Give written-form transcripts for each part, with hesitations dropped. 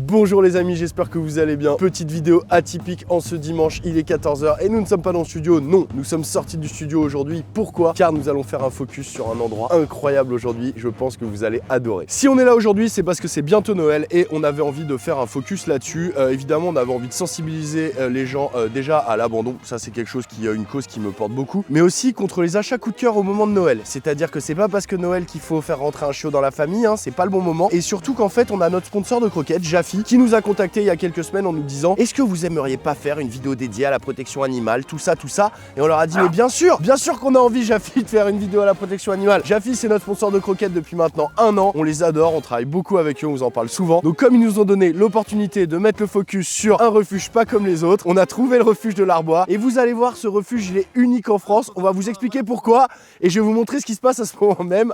Bonjour les amis, j'espère que vous allez bien. Petite vidéo atypique en ce dimanche, il est 14 h et nous ne sommes pas dans le studio, non, nous sommes sortis du studio aujourd'hui. Pourquoi? Car nous allons faire un focus sur un endroit incroyable aujourd'hui, je pense que vous allez adorer. Si on est là aujourd'hui, c'est parce que c'est bientôt Noël et on avait envie de faire un focus là-dessus. Évidemment, on avait envie de sensibiliser les gens déjà à l'abandon, ça c'est quelque chose qui a une cause qui me porte beaucoup, mais aussi contre les achats coup de cœur au moment de Noël. C'est-à-dire que c'est pas parce que Noël qu'il faut faire rentrer un chiot dans la famille, hein, c'est pas le bon moment. Et surtout qu'en fait, on a notre sponsor de croquettes, Jaffy, qui nous a contacté il y a quelques semaines en nous disant: est-ce que vous aimeriez pas faire une vidéo dédiée à la protection animale, tout ça. Et on leur a dit: mais bien sûr qu'on a envie, Jaffy, de faire une vidéo à la protection animale. Jaffy, c'est notre sponsor de croquettes depuis maintenant 1 an. On les adore, on travaille beaucoup avec eux, on vous en parle souvent. Donc comme ils nous ont donné l'opportunité de mettre le focus sur un refuge pas comme les autres, on a trouvé le refuge de l'Arbois. Et vous allez voir, ce refuge, il est unique en France. On va vous expliquer pourquoi et je vais vous montrer ce qui se passe à ce moment même.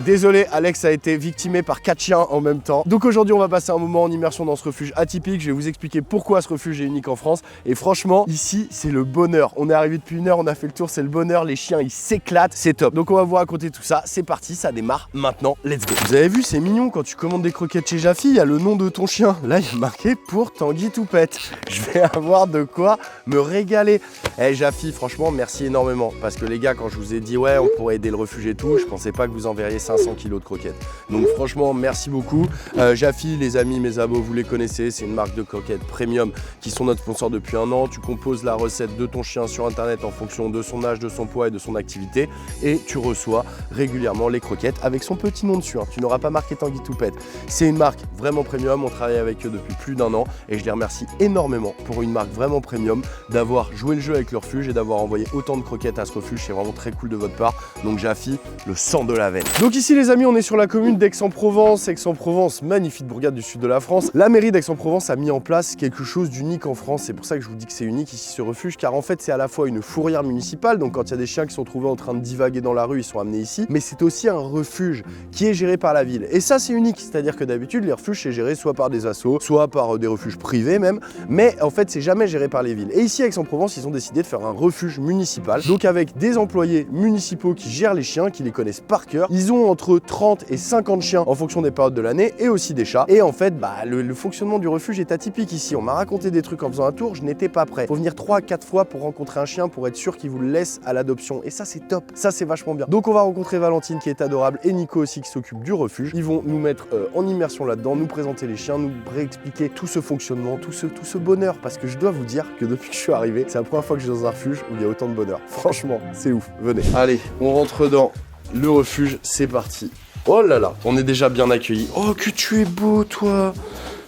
Désolé, Alex a été victimé par 4 chiens en même temps. Donc aujourd'hui, on va passer un moment en immersion dans ce refuge atypique. Je vais vous expliquer pourquoi ce refuge est unique en France. Et franchement, ici, c'est le bonheur. On est arrivé depuis 1 heure, on a fait le tour, c'est le bonheur. Les chiens, ils s'éclatent, c'est top. Donc on va vous raconter tout ça. C'est parti, ça démarre maintenant. Let's go. Vous avez vu, c'est mignon quand tu commandes des croquettes chez Jaffy, il y a le nom de ton chien. Là, il est marqué pour Tanguy Toupette. Je vais avoir de quoi me régaler. Eh Jaffy, franchement, merci énormément. Parce que les gars, quand je vous ai dit ouais, on pourrait aider le refuge et tout, je pensais pas que vous enverriez 500 kilos de croquettes. Donc franchement, merci beaucoup. Jaffy, les amis, mes abos, vous les connaissez, c'est une marque de croquettes premium qui sont notre sponsor depuis 1 an. Tu composes la recette de ton chien sur internet en fonction de son âge, de son poids et de son activité et tu reçois régulièrement les croquettes avec son petit nom dessus. Hein. Tu n'auras pas marqué Tanguy Toupette. C'est une marque vraiment premium, on travaille avec eux depuis plus d'1 an et je les remercie énormément pour une marque vraiment premium d'avoir joué le jeu avec le refuge et d'avoir envoyé autant de croquettes à ce refuge. C'est vraiment très cool de votre part. Donc Jaffy, le sang de la veine. Donc ici les amis, on est sur la commune d'Aix-en-Provence. Aix-en-Provence, magnifique bourgade du sud de la France. La mairie d'Aix-en-Provence a mis en place quelque chose d'unique en France. C'est pour ça que je vous dis que c'est unique ici ce refuge, car en fait c'est à la fois une fourrière municipale, donc quand il y a des chiens qui sont trouvés en train de divaguer dans la rue, ils sont amenés ici, mais c'est aussi un refuge qui est géré par la ville. Et ça c'est unique, c'est-à-dire que d'habitude les refuges c'est géré soit par des assos, soit par des refuges privés même, mais en fait c'est jamais géré par les villes. Et ici à Aix-en-Provence, ils ont décidé de faire un refuge municipal, donc avec des employés municipaux qui gèrent les chiens, qui les connaissent par cœur. Ils ont entre 30 et 50 chiens en fonction des périodes de l'année et aussi des chats. Et en fait, le fonctionnement du refuge est atypique ici. On m'a raconté des trucs en faisant un tour, je n'étais pas prêt. Faut venir 3 à 4 fois pour rencontrer un chien pour être sûr qu'il vous le laisse à l'adoption. Et ça, c'est top. Ça, c'est vachement bien. Donc, on va rencontrer Valentine qui est adorable et Nico aussi qui s'occupe du refuge. Ils vont nous mettre en immersion là-dedans, nous présenter les chiens, nous réexpliquer tout ce fonctionnement, tout ce bonheur. Parce que je dois vous dire que depuis que je suis arrivé, c'est la première fois que je suis dans un refuge où il y a autant de bonheur. Franchement, c'est ouf. Venez. Allez, on rentre dans le refuge. C'est parti. Oh là là, on est déjà bien accueillis. Oh, que tu es beau, toi.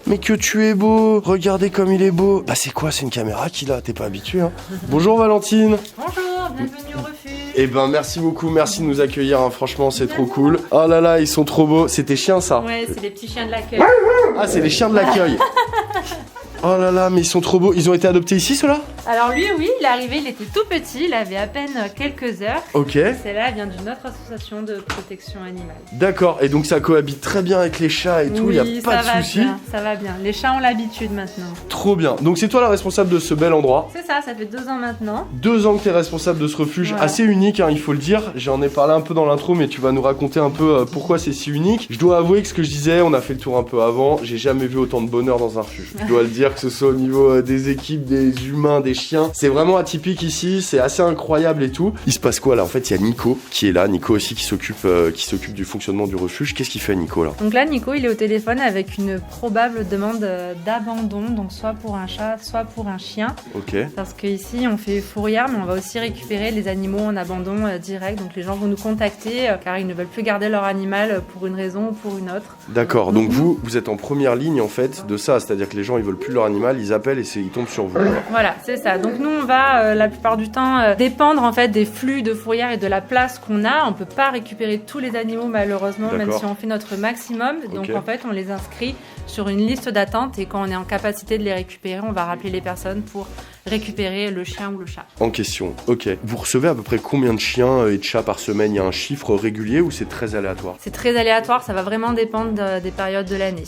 Mais que tu es beau. Regardez comme il est beau. Bah, c'est quoi? C'est une caméra qu'il a. T'es pas habitué, hein. Bonjour, Valentine. Bonjour, bienvenue au refuge. Eh ben, merci beaucoup. Merci de nous accueillir. Hein. Franchement, c'est trop cool. Oh là là, ils sont trop beaux. C'est tes chiens, ça? Ouais, c'est les petits chiens de l'accueil. Ah, c'est les chiens de l'accueil. Oh là là, mais ils sont trop beaux. Ils ont été adoptés ici, ceux-là? Alors lui, oui, il est arrivé, il était tout petit, il avait à peine quelques heures. Ok. Celle-là vient d'une autre association de protection animale. D'accord, et donc ça cohabite très bien avec les chats et tout, il Oui, n'y a pas de souci. Ça va bien, les chats ont l'habitude maintenant. Trop bien. Donc c'est toi la responsable de ce bel endroit. C'est ça fait 2 ans maintenant. 2 ans que tu es responsable de ce refuge, voilà. Assez unique, hein, il faut le dire. J'en ai parlé un peu dans l'intro, mais tu vas nous raconter un peu pourquoi c'est si unique. Je dois avouer que ce que je disais, on a fait le tour un peu avant, j'ai jamais vu autant de bonheur dans un refuge. Je dois le dire, que ce soit au niveau des équipes, des humains, des chiens. C'est vraiment atypique ici, c'est assez incroyable et tout. Il se passe quoi là? En fait, il y a Nico qui est là, Nico aussi qui s'occupe du fonctionnement du refuge. Qu'est-ce qu'il fait, Nico, là? Donc là, Nico, il est au téléphone avec une probable demande d'abandon, donc soit pour un chat, soit pour un chien. Ok. Parce qu'ici, on fait fourrière, mais on va aussi récupérer les animaux en abandon direct. Donc les gens vont nous contacter car ils ne veulent plus garder leur animal pour une raison ou pour une autre. D'accord, donc vous êtes en première ligne en fait de ça, c'est-à-dire que les gens ils veulent plus leur animal, ils appellent et ils tombent sur vous. Voilà, c'est ça. Donc nous, on va la plupart du temps dépendre en fait des flux de fourrière et de la place qu'on a. On peut pas récupérer tous les animaux malheureusement, même si on fait notre maximum. Donc en fait, on les inscrit sur une liste d'attente et quand on est en capacité de les récupérer, on va rappeler les personnes pour récupérer le chien ou le chat. En question, ok. Vous recevez à peu près combien de chiens et de chats par semaine? Il y a un chiffre régulier ou c'est très aléatoire? C'est très aléatoire, ça va vraiment dépendre des périodes de l'année.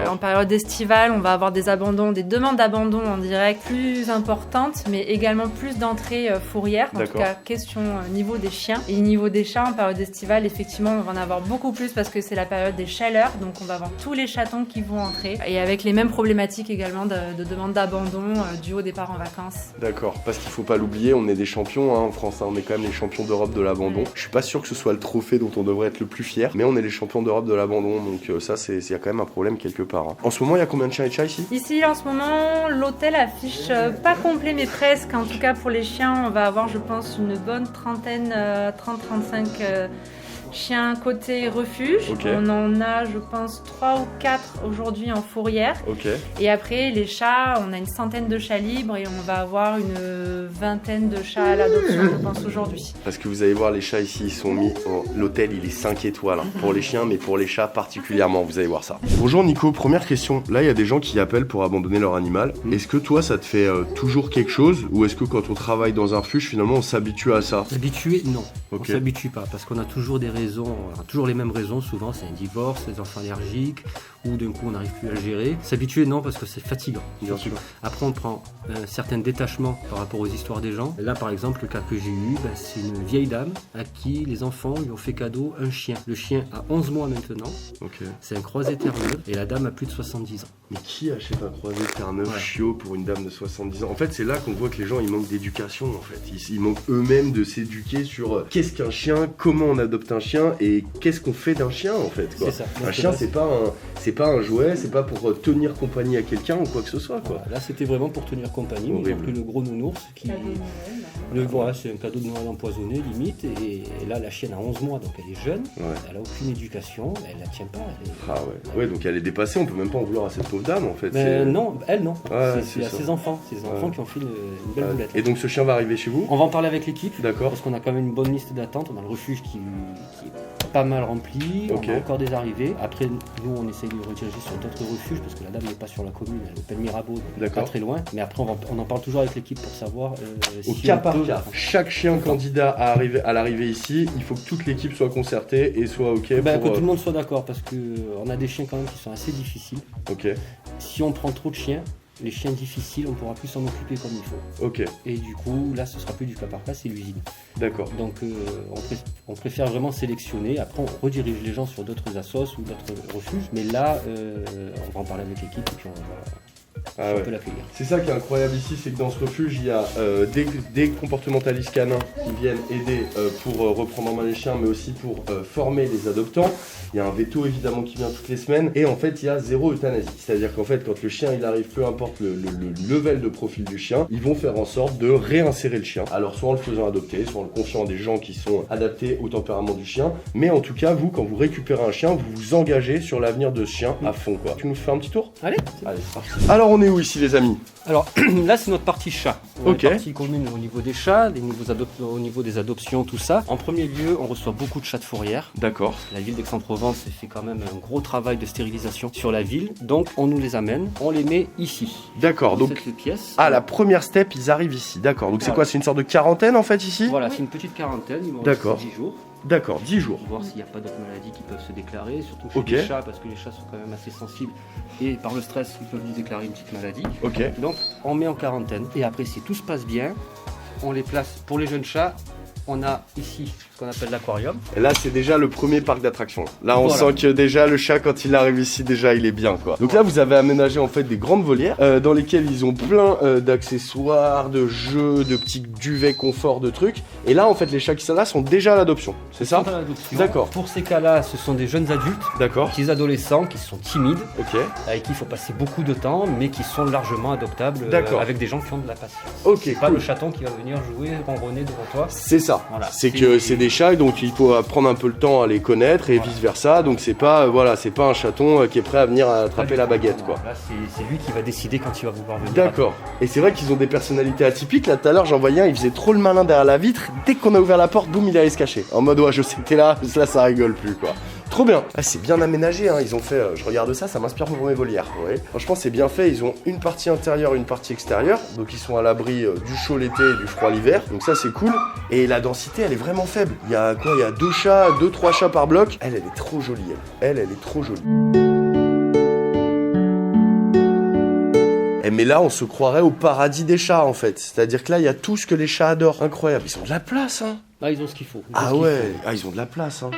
En période estivale, on va avoir des demandes d'abandon en direct plus importantes, mais également plus d'entrées fourrières. En tout cas, question niveau des chiens. Et niveau des chats, en période estivale, effectivement, on va en avoir beaucoup plus parce que c'est la période des chaleurs, donc on va avoir tous les chatons qui vont entrer. Et avec les mêmes problématiques également de demande d'abandon dû au départ en vacances. D'accord, parce qu'il faut pas l'oublier, on est des champions en France, on est quand même les champions d'Europe de l'abandon. Je suis pas sûr que ce soit le trophée dont on devrait être le plus fier, mais on est les champions d'Europe de l'abandon, donc ça, il y a quand même un problème quelque part. En ce moment, il y a combien de chiens et de chats ici? Ici, en ce moment, l'hôtel affiche pas complet, mais presque. En tout cas, pour les chiens, on va avoir, je pense, une bonne trentaine, 30-35 chiens côté refuge. On en a, je pense, 3 ou 4 aujourd'hui en fourrière. Et après, les chats, on a une centaine de chats libres et on va avoir une vingtaine de chats à l'adoption, je pense, aujourd'hui. Parce que vous allez voir, les chats ici, ils sont mis... L'hôtel, il est 5 étoiles pour les chiens, mais pour les chats particulièrement, vous allez voir ça. Bonjour Nico, première question. Là, il y a des gens qui appellent pour abandonner leur animal. Est-ce que toi, ça te fait toujours quelque chose? Ou est-ce que quand on travaille dans un refuge, finalement, on s'habitue à ça? S'habituer, non. On s'habitue pas, parce qu'on a toujours des raisons, toujours les mêmes raisons, souvent c'est un divorce, des enfants allergiques, ou d'un coup on n'arrive plus à le gérer. S'habituer, non, parce que c'est fatigant. Après on prend un certain détachement par rapport aux histoires des gens. Là par exemple, le cas que j'ai eu, c'est une vieille dame à qui les enfants lui ont fait cadeau un chien. Le chien a 11 mois maintenant, c'est un croisé Terre-Neuve, et la dame a plus de 70 ans. Mais qui achète un croisé Terre-Neuve chiot pour une dame de 70 ans? En fait, c'est là qu'on voit que les gens, ils manquent d'éducation, en fait. Ils manquent eux-mêmes de s'éduquer sur qu'est-ce qu'un chien, comment on adopte un chien et qu'est-ce qu'on fait d'un chien, en fait, quoi. C'est ça. Un chien, c'est pas un jouet, c'est pas pour tenir compagnie à quelqu'un ou quoi que ce soit, quoi. Là, c'était vraiment pour tenir compagnie. Ils ont pris le gros nounours qui... c'est un cadeau de Noël empoisonné, limite. Et là, la chienne a 11 mois, donc elle est jeune. Elle a aucune éducation, elle la tient pas. Donc elle est dépassée, on peut même pas en vouloir à cette pauvre dame, en fait. Mais non, elle non. C'est à ses enfants. Ses enfants qui ont fait une belle boulette. Et donc ce chien va arriver chez vous? On va en parler avec l'équipe. D'accord. Parce qu'on a quand même une bonne liste d'attente. On a le refuge qui est pas mal rempli. On a encore des arrivées. Après, nous, on essaye de le rediriger sur d'autres refuges parce que la dame n'est pas sur la commune. Elle est au Mirabeau, donc pas très loin. Mais après, on en parle toujours avec l'équipe pour savoir au cas par cas. Chaque chien candidat à l'arrivée ici, il faut que toute l'équipe soit concertée et soit OK que tout le monde soit d'accord parce qu'on a des chiens quand même qui sont assez difficiles. Si on prend trop de chiens, les chiens difficiles, on pourra plus s'en occuper comme il faut. Et du coup, là, ce sera plus du cas par cas, c'est l'usine. D'accord. Donc, on préfère vraiment sélectionner. Après, on redirige les gens sur d'autres assos ou d'autres refuges. Mais là, on va en parler avec l'équipe et puis on peut l'accueillir. C'est ça qui est incroyable ici, c'est que dans ce refuge, il y a des comportementalistes canins qui viennent aider pour reprendre en main les chiens, mais aussi pour former les adoptants. Il y a un veto évidemment qui vient toutes les semaines et en fait il y a 0 euthanasie. C'est-à-dire qu'en fait quand le chien il arrive, peu importe le level de profil du chien, ils vont faire en sorte de réinsérer le chien. Alors soit en le faisant adopter, soit en le confiant à des gens qui sont adaptés au tempérament du chien. Mais en tout cas vous, quand vous récupérez un chien, vous vous engagez sur l'avenir de ce chien à fond, quoi. Tu nous fais un petit tour? Allez, c'est parti. Alors on est où ici les amis? Alors là c'est notre partie chat. Partie commune au niveau des chats, au niveau des adoptions, tout ça. En premier lieu, on reçoit beaucoup de chats de fourrière. D'accord. La ville d'Aix-en-Provence fait quand même un gros travail de stérilisation sur la ville. Donc on nous les amène, on les met ici. D'accord. Donc pièces. La première step, ils arrivent ici. D'accord. Donc c'est quoi? C'est une sorte de quarantaine en fait ici? Voilà, c'est une petite quarantaine. Ils vont 10 jours. D'accord, 10 jours. Pour voir s'il n'y a pas d'autres maladies qui peuvent se déclarer, surtout chez les chats, parce que les chats sont quand même assez sensibles et par le stress, ils peuvent nous déclarer une petite maladie. Donc, on met en quarantaine. Et après, si tout se passe bien, on les place pour les jeunes chats. On a ici ce qu'on appelle l'aquarium. Et là, c'est déjà le premier parc d'attractions. Là, on sent que déjà le chat, quand il arrive ici, déjà, il est bien, quoi. Donc là, vous avez aménagé en fait des grandes volières dans lesquelles ils ont plein d'accessoires, de jeux, de petits duvets confort, de trucs. Et là, en fait, les chats qui sont là sont déjà à l'adoption. C'est ça? D'accord. Pour ces cas-là, ce sont des jeunes adultes, petits adolescents qui sont timides, avec qui il faut passer beaucoup de temps, mais qui sont largement adoptables avec des gens qui ont de la patience. Pas le chaton qui va venir jouer, ronronner devant toi. C'est ça. Voilà. C'est que c'est des chats, donc il faut prendre un peu le temps à les connaître et vice versa. Donc c'est pas un chaton qui est prêt à venir attraper la baguette, quoi. Là, c'est lui qui va décider quand il va vouloir venir. D'accord. Et c'est vrai qu'ils ont des personnalités atypiques. Là, tout à l'heure, j'en voyais un, il faisait trop le malin derrière la vitre. Dès qu'on a ouvert la porte, boum, il allait se cacher. En mode, ouais, je sais que t'es là, ça rigole plus, quoi. Trop bien. Ah, c'est bien aménagé, hein. Ils ont fait, je regarde ça m'inspire pour mes volières. Ouais. Franchement, c'est bien fait. Ils ont une partie intérieure, une partie extérieure. Donc ils sont à l'abri du chaud l'été et du froid l'hiver. Donc ça, c'est cool. Et la densité, elle est vraiment faible. Il y a quoi? Il y a 2-3 chats par bloc. Elle est trop jolie. Elle est trop jolie. Mais là, on se croirait au paradis des chats, en fait. C'est-à-dire que là, il y a tout ce que les chats adorent. Incroyable. Ils ont de la place, hein. Ah, ils ont ce qu'il faut. Ah ouais. Ah, ils ont de la place, hein.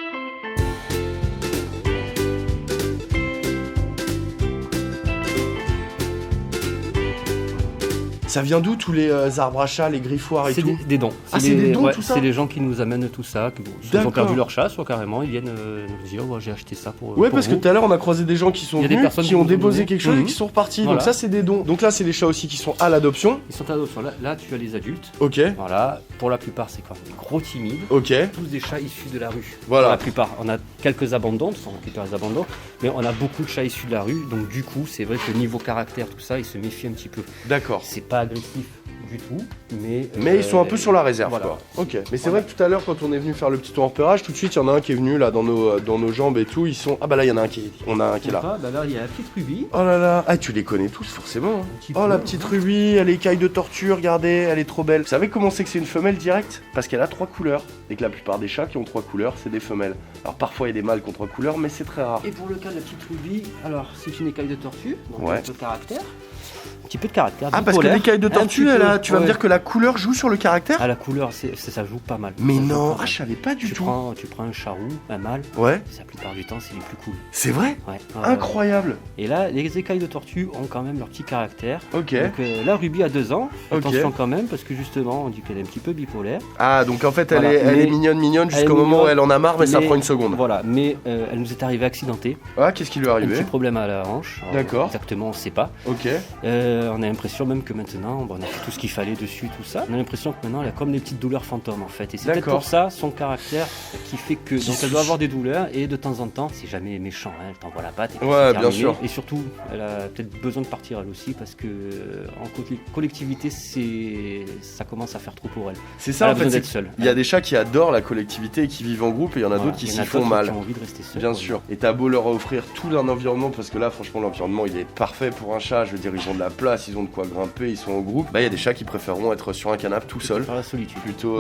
Ça vient d'où tous les arbres à chats, les griffoirs et tout? C'est des dons. Ah, c'est des dons, tout ça? C'est les gens qui nous amènent tout ça. Soit ils ont perdu leur chat, soit carrément ils viennent nous dire j'ai acheté ça pour. Ouais, pour parce vous. que tout à l'heure on a croisé des gens qui sont venus, qui ont déposé quelque chose et qui sont repartis. Voilà. Donc ça c'est des dons. Donc là c'est les chats aussi qui sont à l'adoption. Ils sont à l'adoption. Là tu as les adultes. Ok. Voilà. Pour la plupart c'est quand même gros timides. Ok. Tous des chats issus de la rue. Voilà. Pour la plupart. On a quelques abandons, on récupère les abandons, mais on a beaucoup de chats issus de la rue. Donc du coup c'est vrai que niveau caractère tout ça, ils se méfient un petit peu. D'accord. C'est pas agressif du tout, mais ils sont un peu sur la réserve. Voilà. Quoi. Ok. Mais c'est vrai que tout à l'heure quand on est venu faire le petit tour en repérage, tout de suite il y en a un qui est venu là dans nos jambes et tout. Ils sont ah bah là il y en a un qui est là. Bah là il y a la petite Ruby. Oh là là. Ah tu les connais tous forcément. Oh la petite Ruby, elle est écaille de tortue. Regardez, elle est trop belle. Vous savez comment c'est que c'est une femelle directe? Parce qu'elle a 3 couleurs et que la plupart des chats qui ont 3 couleurs c'est des femelles. Alors parfois il y a des mâles qui ont 3 couleurs mais c'est très rare. Et pour le cas de la petite Ruby, alors c'est une écaille de tortue, donc ouais. un peu de caractère. Un petit peu de caractère. Ah, parce que l'écaille de tortue, tu vas me dire que la couleur joue sur le caractère? Ah, la couleur, ça joue pas mal. Mais non, je savais pas du tout. Tu prends un charroux, un mâle. Ouais. La plupart du temps, c'est les plus cool. C'est vrai? Ouais. Incroyable. Et là, les écailles de tortue ont quand même leur petit caractère. Ok. Donc la Ruby a 2 ans. Attention quand même, parce que justement, on dit qu'elle est un petit peu bipolaire. Ah, donc en fait, elle est mignonne jusqu'au moment où elle en a marre, mais ça prend une seconde. Voilà, mais elle nous est arrivée accidentée. Ah, qu'est-ce qui lui est arrivé? Un petit problème à la hanche. D'accord. Exactement, on sait pas. Ok. On a l'impression même que maintenant, on a fait tout ce qu'il fallait dessus, tout ça. On a l'impression que maintenant, elle a comme des petites douleurs fantômes en fait. Et c'est peut-être pour ça, son caractère qui fait que. Donc elle doit avoir des douleurs et de temps en temps, c'est jamais méchant, hein, elle t'envoie la patte. Et ouais, bien sûr. Et surtout, elle a peut-être besoin de partir elle aussi parce que en collectivité, ça commence à faire trop pour elle. C'est ça en fait. D'être seule. Il y a des chats qui adorent la collectivité et qui vivent en groupe et il y en a d'autres qui s'y font mal. Qui ont envie de rester seuls. Bien sûr. Et t'as beau leur offrir tout un environnement parce que là, franchement, l'environnement il est parfait pour un chat. Je veux dire, ils ont de la place, ils ont de quoi grimper, ils sont en groupe. Bah, il y a des chats qui préféreront être sur un canapé tout seul. Dans la solitude. Plutôt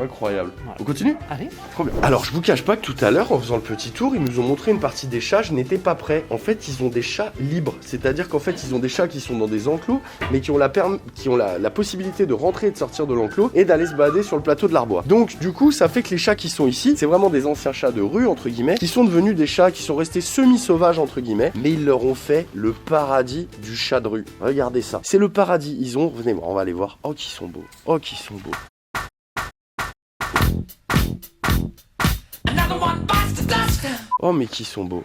incroyable. Voilà. On continue? Allez. Trop bien. Alors, je vous cache pas que tout à l'heure, en faisant le petit tour, ils nous ont montré une partie des chats. Je n'étais pas prêt. En fait, ils ont des chats libres. C'est-à-dire qu'en fait, ils ont des chats qui sont dans des enclos, mais qui ont la possibilité de rentrer et de sortir de l'enclos et d'aller se balader sur le plateau de l'Arbois. Donc, du coup, ça fait que les chats qui sont ici, c'est vraiment des anciens chats de rue, entre guillemets, qui sont devenus des chats qui sont restés semi-sauvages, entre guillemets, mais ils leur ont fait le paradis du chat de rue. Regardez ça. C'est le paradis. Ils ont, venez voir, on va aller voir. Oh, qui sont beaux. Oh, qui sont beaux. Oh, mais qui sont beaux.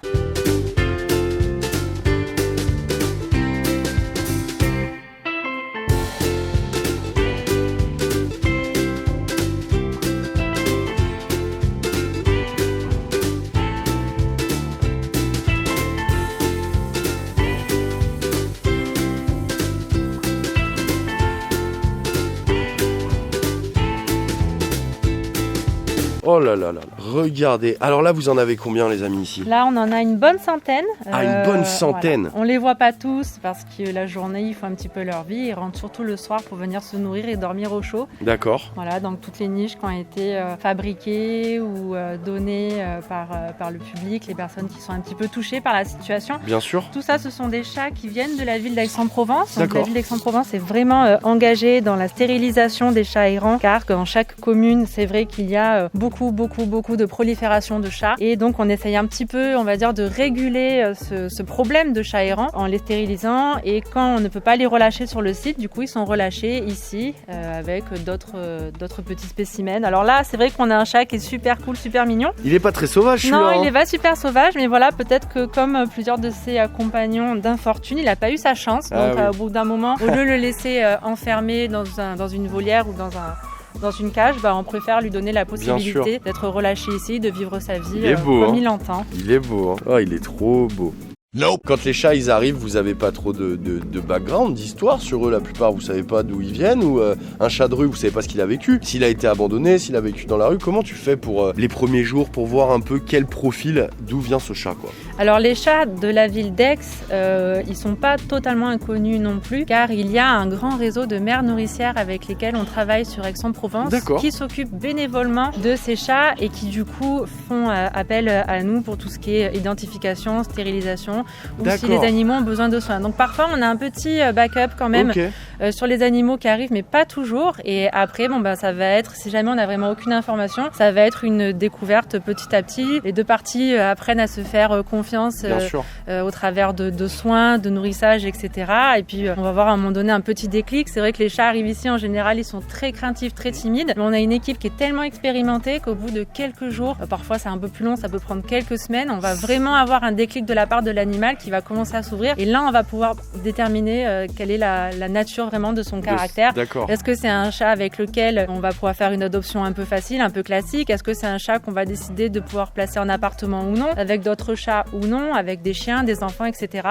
Oh là là là, regardez. Alors là, vous en avez combien, les amis, ici? Là, on en a une bonne centaine. Ah, une bonne centaine. Voilà. On les voit pas tous parce que la journée, ils font un petit peu leur vie. Ils rentrent surtout le soir pour venir se nourrir et dormir au chaud. D'accord. Voilà, donc toutes les niches qui ont été fabriquées ou données par le public, les personnes qui sont un petit peu touchées par la situation. Bien sûr. Tout ça, ce sont des chats qui viennent de la ville d'Aix-en-Provence. Donc, D'accord. la ville d'Aix-en-Provence est vraiment engagée dans la stérilisation des chats errants, car dans chaque commune, c'est vrai qu'il y a beaucoup de prolifération de chats. Et donc, on essaye un petit peu, on va dire, de réguler ce problème de chats errants en les stérilisant. Et quand on ne peut pas les relâcher sur le site, du coup, ils sont relâchés ici avec d'autres petits spécimens. Alors là, c'est vrai qu'on a un chat qui est super cool, super mignon. Il est pas très sauvage, celui-là. Non, il est pas super sauvage, mais voilà, peut-être que comme plusieurs de ses compagnons d'infortune, il n'a pas eu sa chance. Donc, au bout d'un moment, au lieu de le laisser enfermé dans une volière ou dans une cage, on préfère lui donner la possibilité d'être relâché ici, de vivre sa vie comme il l'entend. Il est beau, hein. Oh, il est trop beau. Nope. Quand les chats ils arrivent, vous avez pas trop de background, d'histoire sur eux la plupart, vous savez pas d'où ils viennent ou un chat de rue, vous savez pas ce qu'il a vécu, s'il a été abandonné, s'il a vécu dans la rue, comment tu fais pour les premiers jours pour voir un peu quel profil, d'où vient ce chat quoi? Alors les chats de la ville d'Aix, ils sont pas totalement inconnus non plus car il y a un grand réseau de mères nourricières avec lesquelles on travaille sur Aix-en-Provence qui s'occupent bénévolement de ces chats et qui du coup font appel à nous pour tout ce qui est identification, stérilisation ou si les animaux ont besoin de soins. Donc parfois on a un petit backup quand même sur les animaux qui arrivent mais pas toujours et après ça va être, si jamais on n'a vraiment aucune information, ça va être une découverte petit à petit. Les deux parties apprennent à se faire confiance au travers de soins, de nourrissage, etc. Et puis on va voir à un moment donné un petit déclic. C'est vrai que les chats arrivent ici en général, ils sont très craintifs, très timides. Mais on a une équipe qui est tellement expérimentée qu'au bout de quelques jours, parfois c'est un peu plus long, ça peut prendre quelques semaines, on va vraiment avoir un déclic de la part de l'animal qui va commencer à s'ouvrir. Et là on va pouvoir déterminer quelle est la nature vraiment de son caractère. Est-ce que c'est un chat avec lequel on va pouvoir faire une adoption un peu facile, un peu classique? Est-ce que c'est un chat qu'on va décider de pouvoir placer en appartement ou non, avec d'autres chats ou non, avec des chiens, des enfants, etc.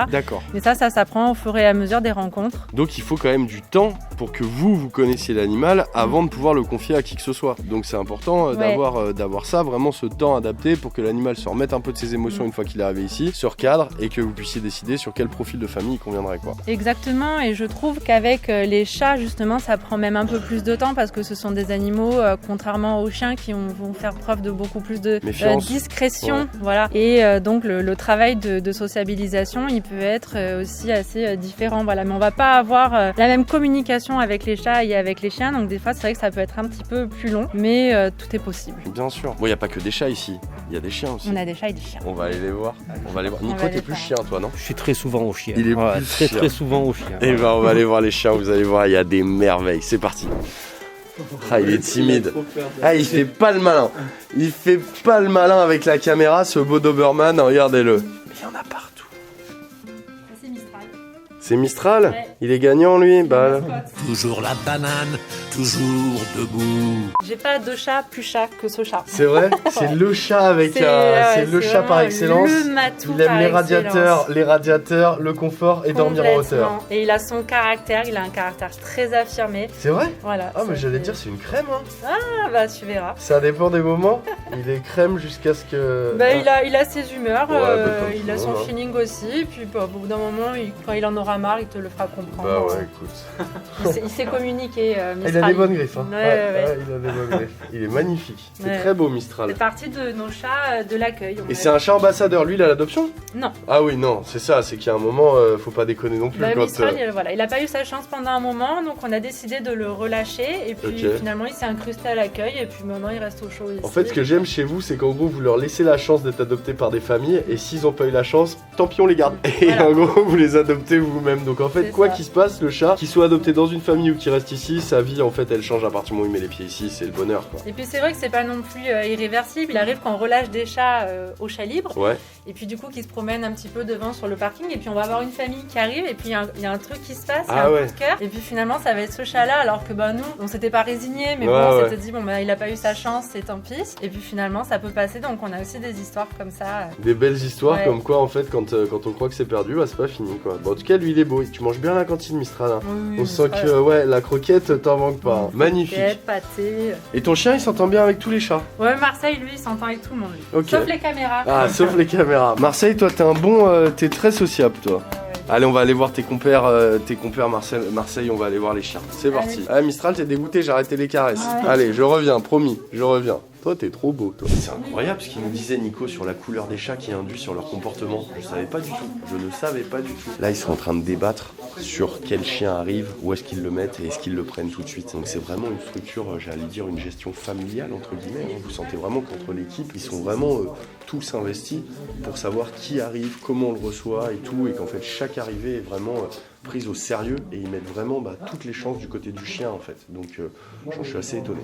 Mais ça s'apprend au fur et à mesure des rencontres. Donc il faut quand même du temps pour que vous connaissiez l'animal avant de pouvoir le confier à qui que ce soit. Donc c'est important d'avoir ça, vraiment ce temps adapté pour que l'animal se remette un peu de ses émotions une fois qu'il est arrivé ici, se recadre et que vous puissiez décider sur quel profil de famille il conviendrait quoi. Exactement, et je trouve qu'avec les chats justement ça prend même un peu plus de temps parce que ce sont des animaux, contrairement aux chiens qui vont faire preuve de beaucoup plus de discrétion. Voilà. Et donc le travail de sociabilisation il peut être aussi assez différent. Voilà. Mais on va pas avoir la même communication avec les chats et avec les chiens, donc des fois c'est vrai que ça peut être un petit peu plus long, mais tout est possible. Bien sûr. Bon, il n'y a pas que des chats ici, il y a des chiens aussi. On a des chats et des chiens. On va aller les voir. Nico, t'es plus chien toi, non? Je suis très souvent au chien. Il est très souvent au chien. Et on va aller voir les chiens, vous allez voir, il y a des merveilles. C'est parti. Ah, il est timide. Ah, il fait pas le malin. Il fait pas le malin avec la caméra, ce beau Doberman, regardez-le. Mais il y en a partout. C'est Mistral. C'est Mistral? Ouais. Il est gagnant lui? Toujours la banane, toujours debout. J'ai pas de chat plus chat que ce chat. C'est vrai? C'est le chat avec c'est le chat par excellence. Le matou. Il aime les radiateurs, le confort et dormir en hauteur. Et il a son caractère, il a un caractère très affirmé. C'est vrai? Voilà. Ah mais j'allais dire c'est une crème hein. Ah bah tu verras. Ça dépend des moments. Il est crème jusqu'à ce que... il a ses humeurs, il a son feeling aussi. Et puis au bout d'un moment, quand il en aura marre, il te le fera comprendre. Bah ouais écoute. Il sait communiquer Mistral. Il a des bonnes griffes hein. Il a des bonnes griffes. Il est magnifique. C'est très beau Mistral. C'est parti de nos chats de l'accueil. Et c'est un chat ambassadeur, lui il a l'adoption? Non. Ah oui non, c'est ça, c'est qu'il y a un moment, faut pas déconner non plus. Mistral, il a pas eu sa chance pendant un moment, donc on a décidé de le relâcher et puis finalement il s'est incrusté à l'accueil et puis maintenant il reste au chaud ici. En fait ce que j'aime chez vous c'est qu'en gros vous leur laissez la chance d'être adoptés par des familles et s'ils ont pas eu la chance, tant pis on les garde. Et en gros vous les adoptez vous-même. Donc en fait quoi qu'il se passe, le chat, qu'il soit adopté dans une famille ou qu'il reste ici, sa vie en fait elle change à partir du moment où il met les pieds ici, c'est le bonheur quoi. Et puis c'est vrai que c'est pas non plus irréversible, il arrive qu'on relâche des chats au chat libre et puis du coup qui se promènent un petit peu devant sur le parking et puis on va avoir une famille qui arrive et puis il y a un truc qui se passe, il y a un coup de cœur et puis finalement ça va être ce chat là alors que nous on s'était pas résignés mais on s'était dit il a pas eu sa chance, c'est tant pis et puis finalement ça peut passer, donc on a aussi des histoires comme ça. Des belles histoires comme quoi en fait quand on croit que c'est perdu, c'est pas fini quoi. Bon, en tout cas lui il est beau, tu manges bien à la cantine Mistral hein. On sent que la croquette t'en manque pas hein. Magnifique. Croquette, pâté. Et ton chien il s'entend bien avec tous les chats? Ouais, Marseille lui il s'entend avec tout le monde. Sauf les caméras. Ah sauf les caméras. Marseille toi t'es très sociable toi. Allez, on va aller voir tes compères Marseille, on va aller voir les chiens. C'est parti. Ah, Mistral, t'es dégoûté, j'ai arrêté les caresses. Allez, je reviens, promis, je reviens. Toi, t'es trop beau, toi. C'est incroyable ce qu'il nous disait, Nico, sur la couleur des chats qui induit sur leur comportement. Je savais pas du tout. Je ne savais pas du tout. Là, ils sont en train de débattre sur quel chien arrive, où est-ce qu'ils le mettent et est-ce qu'ils le prennent tout de suite. Donc, c'est vraiment une structure, j'allais dire, une gestion familiale, entre guillemets. Vous sentez vraiment qu'entre l'équipe, ils sont vraiment tous investis pour savoir qui arrive, comment on le reçoit et tout. Et qu'en fait, chaque arrivée est vraiment prise au sérieux et ils mettent vraiment toutes les chances du côté du chien, en fait. Donc, je suis assez étonné.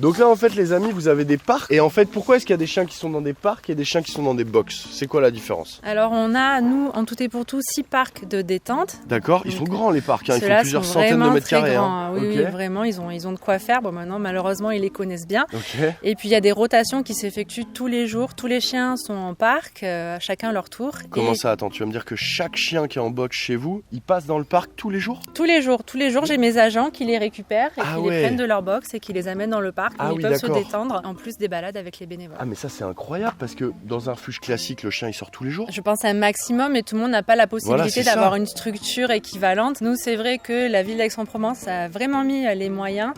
Donc là en fait les amis vous avez des parcs et en fait pourquoi est-ce qu'il y a des chiens qui sont dans des parcs et des chiens qui sont dans des box? C'est quoi la différence? Alors on a nous en tout et pour tout 6 parcs de détente. D'accord, ils sont grands les parcs, hein. Ils font plusieurs centaines de mètres carrés. Hein. Oui, okay. Oui, vraiment ils ont de quoi faire. Bon maintenant malheureusement ils les connaissent bien. Okay. Et puis il y a des rotations qui s'effectuent tous les jours. Tous les chiens sont en parc, chacun leur tour. Comment ça? Attends, tu vas me dire que chaque chien qui est en box chez vous, il passe dans le parc tous les jours? Tous les jours, j'ai mes agents qui les récupèrent et qui les prennent de leur box et qui les amènent dans le parc où ils peuvent se détendre, en plus des balades avec les bénévoles. Ah mais ça c'est incroyable parce que dans un refuge classique, le chien il sort tous les jours? Je pense à un maximum et tout le monde n'a pas la possibilité d'avoir une structure équivalente. Nous c'est vrai que la ville d'Aix-en-Provence a vraiment mis les moyens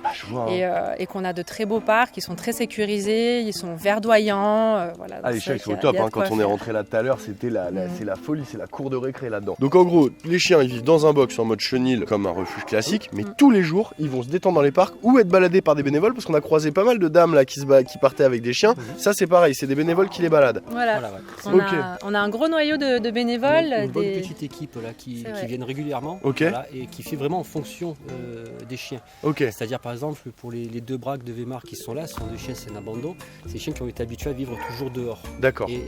et qu'on a de très beaux parcs, ils sont très sécurisés, ils sont verdoyants. Voilà, les chiens ils sont au top, hein. Quand on est rentré là tout à l'heure, c'était c'est la folie, c'est la cour de récré là-dedans. Donc en gros, les chiens ils vivent dans un box en mode chenil comme un refuge classique, mais tous les jours ils vont se détendre dans les parcs ou être baladés par des bénévoles parce qu'on a croisé pas mal de dames là qui partaient avec des chiens. Ça c'est pareil, c'est des bénévoles qui les baladent. Voilà. On a un gros noyau de bénévoles. Une bonne petite équipe là qui viennent régulièrement et qui fait vraiment en fonction des chiens. C'est-à-dire par exemple pour les 2 braques de Weimar qui sont là, ce sont des chiens c'est un abandon. C'est des chiens qui ont été habitués à vivre toujours dehors. D'accord. Et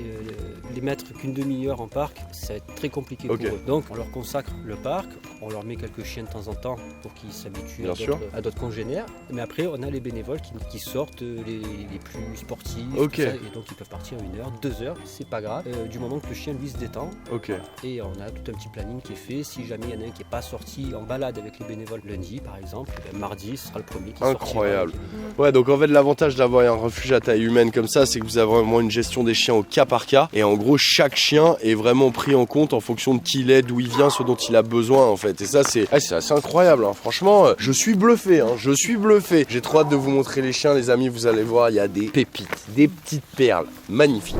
les mettre qu'une demi-heure en parc, ça va être très compliqué pour eux. Donc on leur consacre le parc, on leur met quelques chiens de temps en temps pour qu'ils s'habituent à d'autres congénères. Mais après on a les bénévoles qui sortent les plus sportifs. Ça, et donc ils peuvent partir 1 heure, 2 heures, c'est pas grave. Du moment que le chien lui se détend. Et on a tout un petit planning qui est fait. Si jamais il y en a un qui n'est pas sorti en balade avec les bénévoles lundi par exemple, mardi ce sera le premier qui sortira. Incroyable. Ouais, donc en fait l'avantage d'avoir un refuge à taille humaine comme ça, c'est que vous avez vraiment une gestion des chiens au cas par cas. Et en gros chaque chien est vraiment pris en compte en fonction de qui il est, d'où il vient, ce dont il a besoin en fait. Et ça c'est assez incroyable, hein. Franchement je suis bluffé, J'ai trop hâte de vous montrer les chiens les amis, vous allez voir, il y a des pépites, des petites perles magnifiques.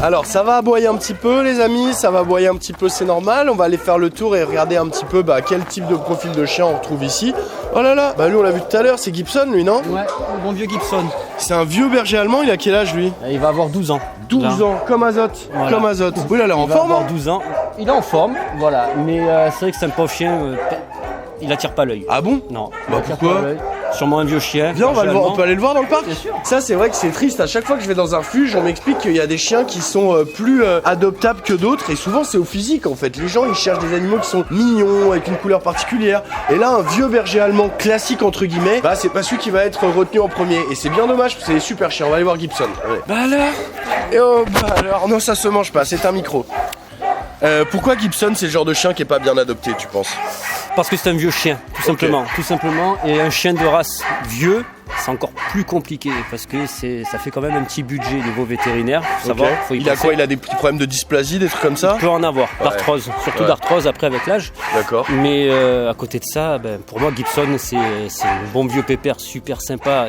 Alors ça va aboyer un petit peu les amis, ça va aboyer un petit peu, c'est normal. On va aller faire le tour et regarder un petit peu quel type de profil de chien on retrouve ici. Oh là là, lui on l'a vu tout à l'heure, c'est Gibson lui, non? Ouais, le bon vieux Gibson. C'est un vieux berger allemand, il a quel âge lui? Il va avoir 12 ans. 12 ans, comme Azote, comme Azote. Oui, il a l'air en forme. Il va avoir 12 ans, il est en forme, voilà. Mais c'est vrai que c'est un pauvre chien, il attire pas l'œil. Ah bon? Non. Pourquoi? Sûrement un vieux chien. Viens, on peut aller le voir dans le parc? Bien sûr. Ça, c'est vrai que c'est triste. À chaque fois que je vais dans un refuge, on m'explique qu'il y a des chiens qui sont plus adoptables que d'autres. Et souvent, c'est au physique en fait. Les gens, ils cherchent des animaux qui sont mignons, avec une couleur particulière. Et là, un vieux berger allemand classique, entre guillemets, c'est pas celui qui va être retenu en premier. Et c'est bien dommage, parce que c'est des super chiens. On va aller voir Gibson. Alors, non, ça se mange pas, c'est un micro. Pourquoi Gibson, c'est le genre de chien qui est pas bien adopté, tu penses? Parce que c'est un vieux chien, tout simplement. Et un chien de race vieux, c'est encore plus compliqué parce que ça fait quand même un petit budget niveau vétérinaire. Il a quoi? Il a des petits problèmes de dysplasie, des trucs comme ça? Il peut en avoir, d'arthrose, surtout d'arthrose après avec l'âge. D'accord. Mais à côté de ça, pour moi Gibson c'est un bon vieux pépère, super sympa.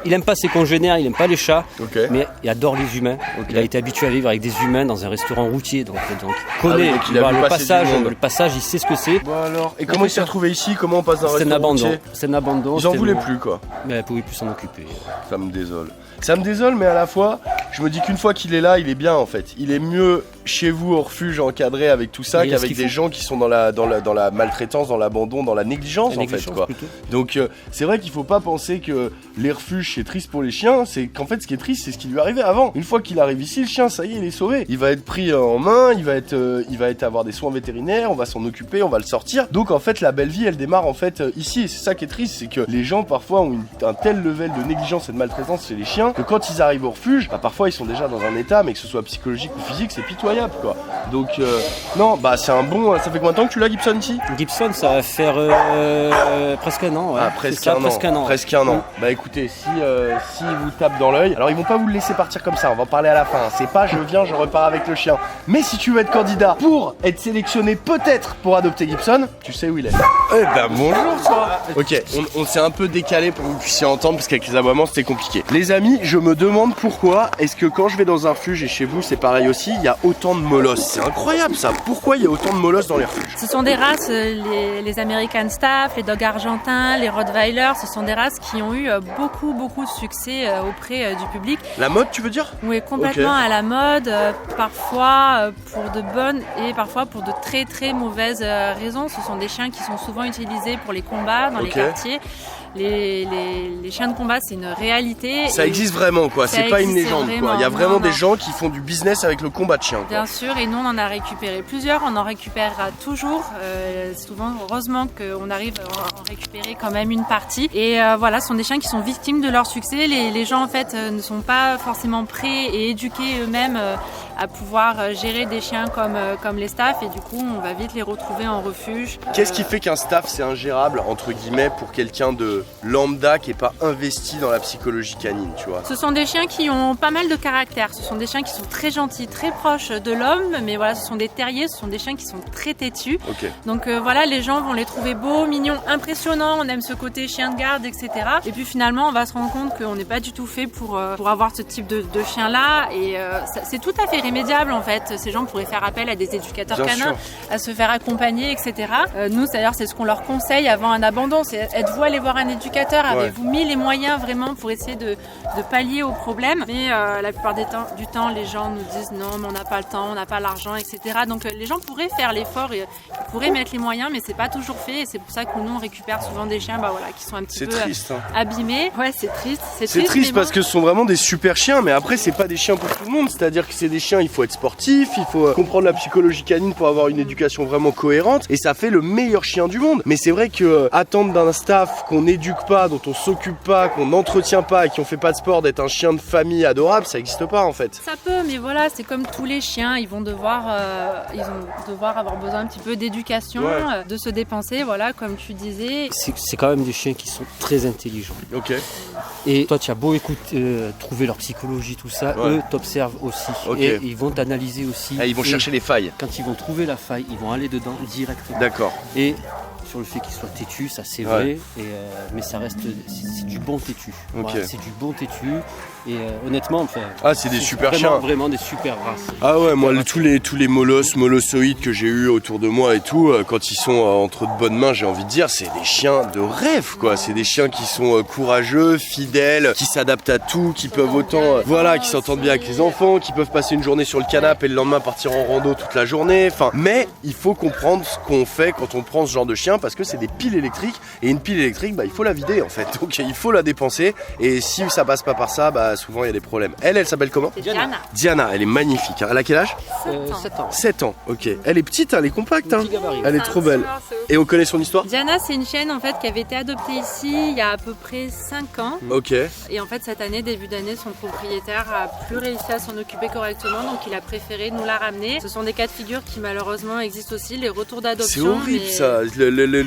Il aime pas ses congénères, il aime pas les chats, mais il adore les humains. Il a été habitué à vivre avec des humains dans un restaurant routier, donc il connaît le passage, il sait ce que c'est. Bon alors, et comment il s'est retrouvé ici? Comment on passe d'un restaurant routier? C'est un abandon. Ils en voulaient plus quoi. Mais il pouvait plus s'en occuper. Ça me désole. Ça me désole, mais à la fois, je me dis qu'une fois qu'il est là, il est bien en fait. Il est mieux chez vous au refuge encadré avec tout ça qu'avec des gens qui sont dans la maltraitance, dans l'abandon, dans la négligence en fait quoi. Donc c'est vrai qu'il faut pas penser que les refuges c'est triste pour les chiens, c'est qu'en fait ce qui est triste c'est ce qui lui arrivait avant. Une fois qu'il arrive ici, le chien ça y est, il est sauvé. Il va être pris en main, il va avoir des soins vétérinaires, on va s'en occuper, on va le sortir. Donc en fait la belle vie elle démarre en fait ici et c'est ça qui est triste, c'est que les gens parfois ont un tel level de négligence et de maltraitance chez les chiens que quand ils arrivent au refuge, parfois ils sont déjà dans un état, mais que ce soit psychologique ou physique, c'est pitoyable. incroyable quoi. Donc non, bah c'est un bon. Ça fait combien de temps que tu l'as Gibson ici? Gibson, ça va faire presque un an. Ouais. Ah, presque un an. Bah écoutez, si vous tape dans l'œil, alors ils vont pas vous le laisser partir comme ça, on va en parler à la fin. C'est pas je viens, je repars avec le chien. Mais si tu veux être candidat pour être sélectionné peut-être pour adopter Gibson, tu sais où il est. Eh ben bonjour toi. Ok, on s'est un peu décalé pour que vous puissiez entendre parce qu'avec les aboiements c'était compliqué. Les amis, je me demande pourquoi est-ce que quand je vais dans un refuge et chez vous c'est pareil aussi, il y a autant de molosses. C'est incroyable ça. Pourquoi il y a autant de molosses dans les refuges? Ce sont des races, les American Staff, les dogs argentins, les Rottweilers, ce sont des races qui ont eu beaucoup de succès auprès du public. La mode tu veux dire? Oui, complètement à la mode, parfois pour de bonnes et parfois pour de très mauvaises raisons. Ce sont des chiens qui sont souvent utilisés pour les combats dans les quartiers. Les chiens de combat, c'est une réalité. Ça existe vraiment quoi, c'est pas une légende quoi. Il y a vraiment des gens qui font du business avec le combat de chiens quoi. Bien sûr, et nous on en a récupéré plusieurs, on en récupérera toujours. Souvent, heureusement qu'on arrive à en récupérer quand même une partie. Et voilà, ce sont des chiens qui sont victimes de leur succès. Les gens en fait ne sont pas forcément prêts et éduqués eux-mêmes à pouvoir gérer des chiens comme les staffs, et du coup on va vite les retrouver en refuge. Qu'est-ce qui fait qu'un staff c'est ingérable entre guillemets pour quelqu'un de lambda qui est pas investi dans la psychologie canine, tu vois? Ce sont des chiens qui ont pas mal de caractère, ce sont des chiens qui sont très gentils, très proches de l'homme, mais voilà, ce sont des terriers, ce sont des chiens qui sont très têtus. Donc voilà, les gens vont les trouver beaux, mignons, impressionnants, on aime ce côté chien de garde, etc. Et puis finalement on va se rendre compte qu'on n'est pas du tout fait pour avoir ce type de chien là, et c'est tout à fait rémédiable en fait. Ces gens pourraient faire appel à des éducateurs canins, à se faire accompagner, etc. Nous d'ailleurs c'est ce qu'on leur conseille avant un abandon, c'est êtes-vous allé voir un éducateur, avez-vous mis les moyens vraiment pour essayer de pallier au problème? Mais la plupart du temps les gens nous disent non mais on n'a pas le temps, on n'a pas l'argent, etc. Donc les gens pourraient faire l'effort, et pourraient mettre les moyens, mais c'est pas toujours fait, et c'est pour ça que nous on récupère souvent des chiens qui sont un petit peu abîmés. Ouais, c'est triste. C'est triste parce que ce sont vraiment des super chiens, mais après c'est pas des chiens pour tout le monde, c'est-à-dire que c'est des chiens, il faut être sportif, il faut comprendre la psychologie canine pour avoir une éducation vraiment cohérente, et ça fait le meilleur chien du monde. Mais c'est vrai que attendre d'un staff qu'on n'éduque pas, dont on s'occupe pas, qu'on n'entretient pas et qui on fait pas de sport, d'être un chien de famille adorable, ça n'existe pas en fait. Ça peut, mais voilà, c'est comme tous les chiens, ils vont devoir avoir besoin un petit peu d'éducation, de se dépenser, voilà, comme tu disais. C'est quand même des chiens qui sont très intelligents. Ok. Et toi, tu as beau trouver leur psychologie, tout ça, eux t'observent aussi. Et ils vont t'analyser aussi. Ils vont chercher les failles. Quand ils vont trouver la faille, ils vont aller dedans directement. D'accord. Et sur le fait qu'ils soient têtus, ça c'est vrai, mais ça reste, c'est du bon têtu. Voilà, c'est du bon têtu. Et honnêtement, c'est des super chiens. Vraiment des super races. Ah ouais, moi tous les molossoïdes que j'ai eu autour de moi et tout, quand ils sont entre de bonnes mains, j'ai envie de dire, c'est des chiens de rêve quoi. C'est des chiens qui sont courageux, fidèles, qui s'adaptent à tout, qui peuvent qui s'entendent bien avec les enfants, qui peuvent passer une journée sur le canapé et le lendemain partir en rando toute la journée. Mais il faut comprendre ce qu'on fait quand on prend ce genre de chien, parce que c'est des piles électriques, et une pile électrique, il faut la vider en fait. Donc il faut la dépenser, et si ça passe pas par ça, souvent il y a des problèmes. Elle s'appelle comment? Diana, elle est magnifique. Elle a quel âge? 7 ans. 7 ans, ok. Elle est petite, elle est compacte. Elle est trop belle. Et on connaît son histoire? Diana, c'est une chienne en fait qui avait été adoptée ici il y a à peu près 5 ans. Ok. Et en fait cette année, début d'année, son propriétaire a plus réussi à s'en occuper correctement, donc il a préféré nous la ramener. Ce sont des cas de figure qui malheureusement existent aussi, les retours d'adoption. C'est horrible ça.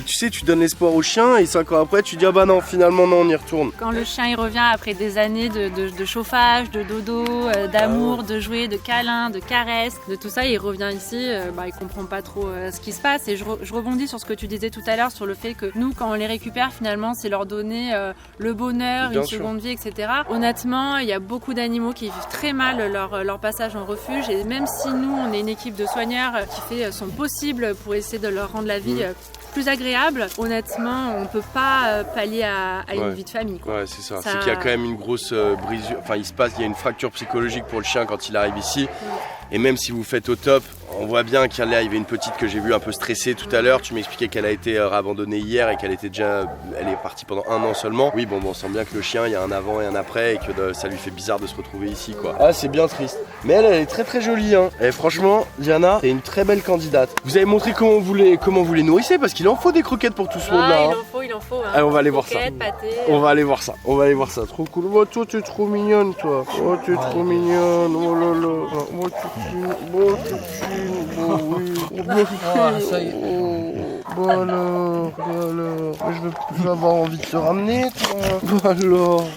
Tu sais, tu donnes espoir au chien et 5 ans après tu dis non, finalement non, on y retourne. Quand le chien il revient après des années de chauffage, de dodo, d'amour, de jouets, de câlins, de caresses, de tout ça, il revient ici, il comprend pas trop ce qui se passe. Et je rebondis sur ce que tu disais tout à l'heure, sur le fait que nous, quand on les récupère, finalement, c'est leur donner le bonheur, une seconde vie, etc. Honnêtement, il y a beaucoup d'animaux qui vivent très mal leur passage en refuge, et même si nous, on est une équipe de soigneurs qui fait son possible pour essayer de leur rendre la vie plus agréable, honnêtement, on peut pas pallier à une vie de famille, quoi. Ouais, c'est ça. C'est qu'il y a quand même une grosse brisure. Enfin, il y a une fracture psychologique pour le chien quand il arrive ici. Et même si vous faites au top, on voit bien qu'il y avait une petite que j'ai vue un peu stressée tout à l'heure. Tu m'expliquais qu'elle a été abandonnée hier et qu'elle était elle est partie pendant 1 an seulement. Oui, bon, on sent bien que le chien, il y a un avant et un après et que ça lui fait bizarre de se retrouver ici, quoi. Ah, c'est bien triste. Mais elle est très très jolie, hein. Et franchement, Diana, c'est une très belle candidate. Vous avez montré comment vous les nourrissez parce qu'il en faut des croquettes pour tout ce monde-là. Il en faut. Hein. Allez, on va aller voir ça. Pâté, On va aller voir ça. Trop cool. Oh, toi, tu es trop mignonne, toi. Oh, tu es trop mignonne. Oh là là. Oh, tu ça y est. Bon alors. Je vais avoir envie de te ramener, toi. Bon alors.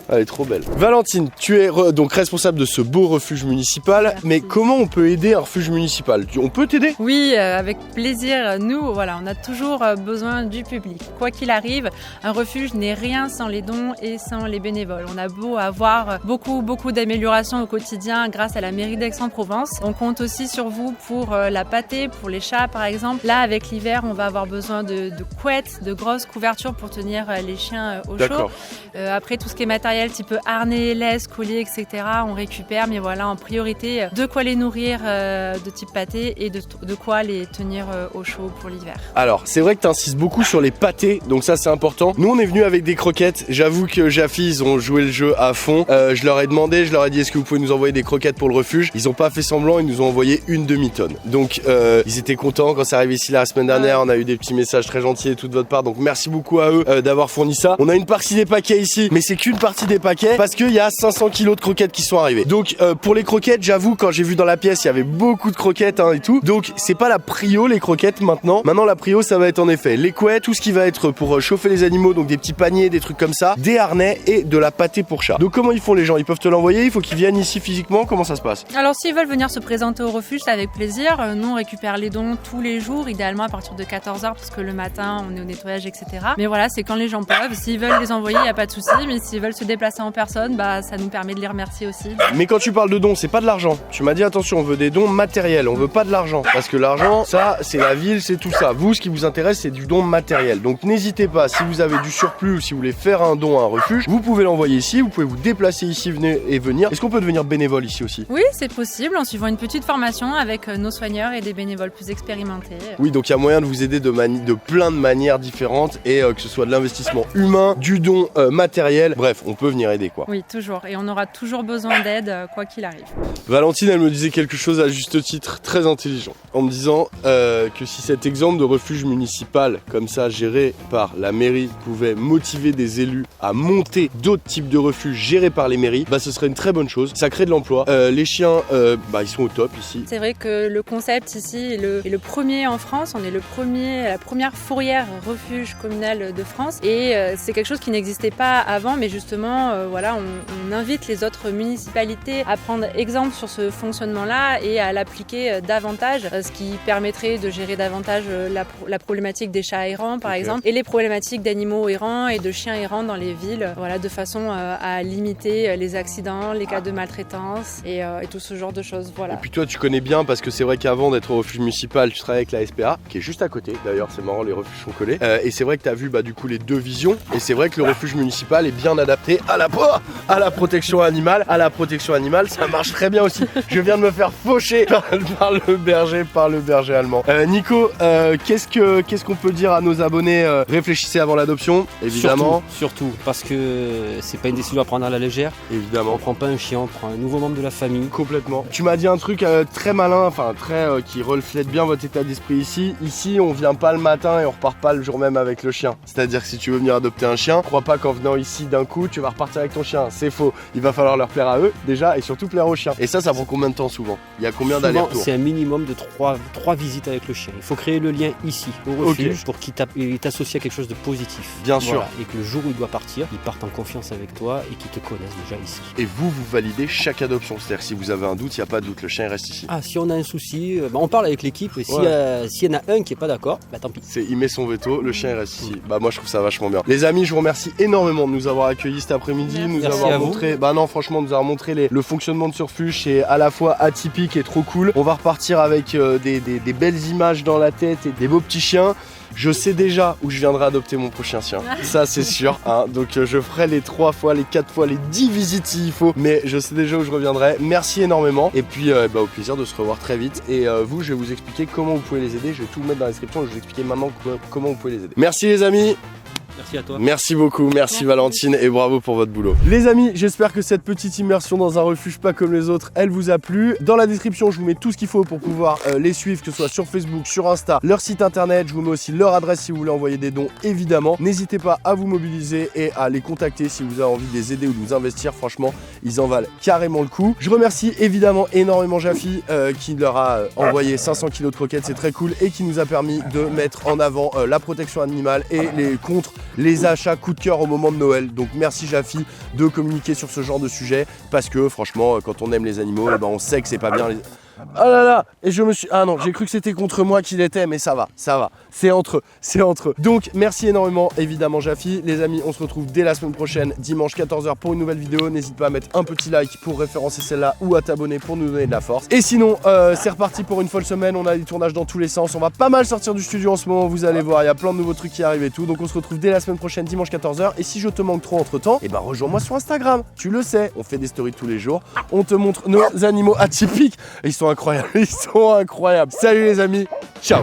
Elle est trop belle. Valentine, tu es donc responsable de ce beau refuge municipal. Merci. Mais comment on peut aider un refuge municipal? On peut t'aider? Oui, avec plaisir. Nous, on a toujours besoin du public. Quoi qu'il arrive, un refuge n'est rien sans les dons et sans les bénévoles. On a beau avoir beaucoup d'améliorations au quotidien grâce à la mairie d'Aix-en-Provence. On compte aussi sur vous pour la pâtée, pour les chats par exemple. Là, avec l'hiver, on va avoir besoin de couettes, de grosses couvertures pour tenir les chiens au chaud. Après, tout ce qui est matériel type harnais, laisse, collier, etc. on récupère, mais voilà, en priorité, de quoi les nourrir de type pâté et de quoi les tenir au chaud pour l'hiver. Alors, c'est vrai que tu insistes beaucoup sur les pâtés, donc ça c'est important. Nous on est venus avec des croquettes, j'avoue que Jaffi, ils ont joué le jeu à fond. Je leur ai demandé, je leur ai dit est-ce que vous pouvez nous envoyer des croquettes pour le refuge? Ils ont pas fait semblant, ils nous ont envoyé une demi-tonne. Donc ils étaient contents quand c'est arrivé ici la semaine dernière, on a eu des petits messages très gentils et tout de votre part, donc merci beaucoup à eux d'avoir fourni ça. On a une partie des paquets ici, mais c'est qu'une partie des paquets parce qu'il y a 500 kilos de croquettes qui sont arrivées. Donc pour les croquettes, j'avoue, quand j'ai vu dans la pièce, il y avait beaucoup de croquettes et tout. Donc c'est pas la prio les croquettes maintenant. Maintenant la prio ça va être en effet les couettes, tout ce qui va être pour chauffer les animaux, donc des petits paniers, des trucs comme ça, des harnais et de la pâtée pour chat. Donc comment ils font les gens? Ils peuvent te l'envoyer? Il faut qu'ils viennent ici physiquement? Comment ça se passe? Alors s'ils veulent venir se présenter au refuge, c'est avec plaisir. Nous on récupère les dons tous les jours, idéalement à partir de 14h parce que le matin on est au nettoyage, etc. Mais voilà, c'est quand les gens peuvent. S'ils veulent les envoyer, il n'y a pas de souci. Mais s'ils veulent se déplacer en personne, ça nous permet de les remercier aussi. Mais quand tu parles de dons, c'est pas de l'argent. Tu m'as dit attention, on veut des dons matériels, on veut pas de l'argent. Parce que l'argent, ça, c'est la ville, c'est tout ça. Vous, ce qui vous intéresse, c'est du don matériel. Donc n'hésitez pas, si vous avez du surplus ou si vous voulez faire un don à un refuge, vous pouvez l'envoyer ici, vous pouvez vous déplacer ici, venir. Est-ce qu'on peut devenir bénévole ici aussi? Oui, c'est possible, en suivant une petite formation avec nos soigneurs et des bénévoles plus expérimentés. Oui, donc il y a moyen de vous aider de plein de manières différentes et que ce soit de l'investissement humain, du don matériel, bref, on peut venir aider quoi. Oui, toujours, et on aura toujours besoin d'aide quoi qu'il arrive. Valentine, elle me disait quelque chose à juste titre, très intelligent, en me disant que si cet exemple de refuge municipal, comme ça géré par la mairie, pouvait motiver des élus à monter d'autres types de refuges gérés par les mairies, ce serait une très bonne chose, ça crée de l'emploi. Les chiens, ils sont au top ici. C'est vrai que le concept ici est le premier en France, on est la première fourrière refuge communal de France et c'est quelque chose qui n'existait pas avant, mais justement, on invite les autres municipalités à prendre exemple sur ce fonctionnement-là et à l'appliquer davantage, ce qui permettrait de gérer davantage la problématique des chats errants par exemple, et les problématiques d'animaux errants et de chiens errants dans les villes, de façon à limiter les accidents, les cas de maltraitance et tout ce genre de choses. Voilà. Et puis toi tu connais bien parce que c'est vrai qu'avant d'être au refuge municipal, tu travailles avec la SPA qui est juste à côté, d'ailleurs c'est marrant, les refuges sont collés, et c'est vrai que tu as vu du coup les deux visions, et c'est vrai que le refuge municipal est bien adapté à la protection animale. À la protection animale, ça marche très bien aussi. Je viens de me faire faucher par le berger allemand. Nico, qu'est-ce qu'on peut dire à nos abonnés? Réfléchissez avant l'adoption, évidemment. Surtout, parce que c'est pas une décision à prendre à la légère. Évidemment. On prend pas un chien, on prend un nouveau membre de la famille. Complètement. Tu m'as dit un truc très malin, qui reflète bien votre état d'esprit ici. Ici, on vient pas le matin et on repart pas le jour même avec le chien. C'est-à-dire que si tu veux venir adopter un chien, crois pas qu'en venant ici d'un coup, tu vas repartir avec ton chien. C'est faux. Il va falloir leur plaire à eux déjà et surtout plaire aux chiens. Et ça prend combien de temps souvent? Il y a combien d'allers-retours? C'est un minimum de 3 visites avec le chien. Il faut créer le lien ici, au refuge, pour qu'il t'associe à quelque chose de positif. Bien sûr. Et que le jour où il doit partir, il parte en confiance avec toi et qu'il te connaisse déjà ici. Et vous validez chaque adoption. C'est-à-dire si vous avez un doute, il n'y a pas de doute, le chien reste ici. Si on a un souci, on parle avec l'équipe et s'il y en a un qui n'est pas d'accord, tant pis. Il met son veto, le chien reste ici. Moi je trouve ça vachement bien. Les amis, je vous remercie énormément de nous avoir accueillis cet après-midi, nous avoir montré, franchement, nous avoir montré le fonctionnement de ce refuge. C'est à la fois atypique et trop cool. On va repartir avec des belles images dans la tête et des beaux petits chiens. Je sais déjà où je viendrai adopter mon prochain chien. Ça, c'est sûr. Hein. Donc, je ferai les 3 fois, les 4 fois, les 10 visites s'il faut. Mais je sais déjà où je reviendrai. Merci énormément. Et puis, au plaisir de se revoir très vite. Et vous, je vais vous expliquer comment vous pouvez les aider. Je vais tout mettre dans la description. Je vais vous expliquer maintenant comment vous pouvez les aider. Merci les amis. Merci à toi. Merci beaucoup, merci Valentine et bravo pour votre boulot. Les amis, j'espère que cette petite immersion dans un refuge pas comme les autres, elle vous a plu. Dans la description, je vous mets tout ce qu'il faut pour pouvoir les suivre, que ce soit sur Facebook, sur Insta, leur site internet. Je vous mets aussi leur adresse si vous voulez envoyer des dons, évidemment. N'hésitez pas à vous mobiliser et à les contacter si vous avez envie de les aider ou de nous investir. Franchement, ils en valent carrément le coup. Je remercie évidemment énormément Jafi qui leur a envoyé 500 kg de croquettes, c'est très cool, et qui nous a permis de mettre en avant la protection animale et les achats coup de cœur au moment de Noël. Donc merci Jafi de communiquer sur ce genre de sujet parce que franchement quand on aime les animaux, on sait que c'est pas bien les... Oh là là. Et je me suis... Ah non, j'ai cru que c'était contre moi qu'il était, mais ça va. C'est entre eux. Donc merci énormément évidemment Jafi. Les amis, on se retrouve dès la semaine prochaine, dimanche 14h pour une nouvelle vidéo. N'hésite pas à mettre un petit like pour référencer celle-là ou à t'abonner pour nous donner de la force. Et sinon, c'est reparti pour une folle semaine. On a des tournages dans tous les sens. On va pas mal sortir du studio en ce moment, vous allez voir. Il y a plein de nouveaux trucs qui arrivent et tout. Donc on se retrouve dès la semaine prochaine, dimanche 14h. Et si je te manque trop entre temps, rejoins-moi sur Instagram. Tu le sais, on fait des stories tous les jours. On te montre nos animaux atypiques. Et ils sont incroyables. Salut les amis. Ciao.